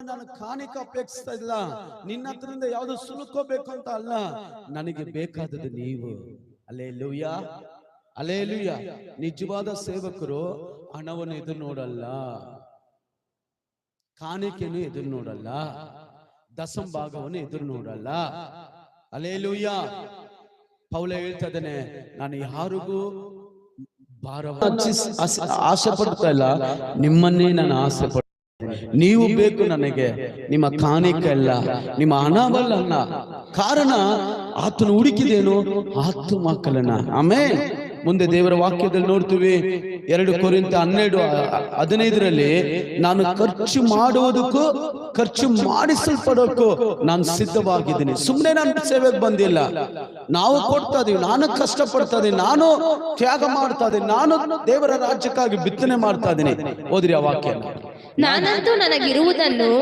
ನಾನು ಕಾಣಿಕೆ ಅಪೇಕ್ಷಿಸ್ತಾ ಇಲ್ಲ, ನಿನ್ನ ಹತ್ರದಿಂದ ಯಾವ್ದು ಸುಲುಕೋಬೇಕು ಅಂತ ಅಲ್ಲ, ನನಗೆ ಬೇಕಾದದ್ದು ನೀವು. Hallelujah, hallelujah. ನಿಜವಾದ ಸೇವಕರು ಹಣವನ್ನು ಎದುರು ನೋಡಲ್ಲ, ಕಾಣಿಕೆಯನ್ನು ಎದುರು ನೋಡಲ್ಲ, ದಶಮ ಭಾಗವನ್ನು ಎದುರು ನೋಡಲ್ಲ. ಹಲ್ಲೆಲೂಯಾ. ಪೌಲ ಹೇಳ್ತಾ ಇದ್ದಾನೆ, ನಾನು ಯಾರಿಗೂ ಆಸೆ ಪಡ್ತಾ ಇಲ್ಲ, ನಿಮ್ಮನ್ನೇ ನಾನು ಆಸೆ ಪಡ್ತೀನಿ. ನೀವು ಬೇಕು ನನಗೆ, ನಿಮ್ಮ ಕಾಣಿಕೆ ಅಲ್ಲ, ನಿಮ್ಮ ಹಣವಲ್ಲ. ಕಾರಣ ಆತನು ಹುಡುಕಿದೇನು? ಆತ್ಮಮಕ್ಕಳನ್ನ. ಆಮೇಲೆ ಮುಂದೆ ದೇವರ ವಾಕ್ಯದಲ್ಲಿ ನೋಡ್ತೀವಿ, 2 ಕೊರಿಂಥ 12:15 ನಾನು ಖರ್ಚು ಮಾಡುವುದಕ್ಕೂ ಖರ್ಚು ಮಾಡಿಸಲ್ಪಡೋಕ್ಕೂ ನಾನು ಸಿದ್ಧವಾಗಿದ್ದೀನಿ. ಸುಮ್ಮನೆ ನಾನು ಸೇವೆಗೆ ಬಂದಿಲ್ಲ, ನಾವು ಕೊಡ್ತಾ ಇದೀವಿ, ನಾನು ಕಷ್ಟ ಪಡ್ತಾ ಇದೀನಿ, ನಾನು ತ್ಯಾಗ ಮಾಡ್ತಾ ಇದೀನಿ, ನಾನು ದೇವರ ರಾಜ್ಯಕ್ಕಾಗಿ ಬಿತ್ತನೆ ಮಾಡ್ತಾ ಇದ್ದೀನಿ. ಓದ್ರಿ ಆ ವಾಕ್ಯ. ನಾನಂತೂ ನನಗಿರುವುದನ್ನು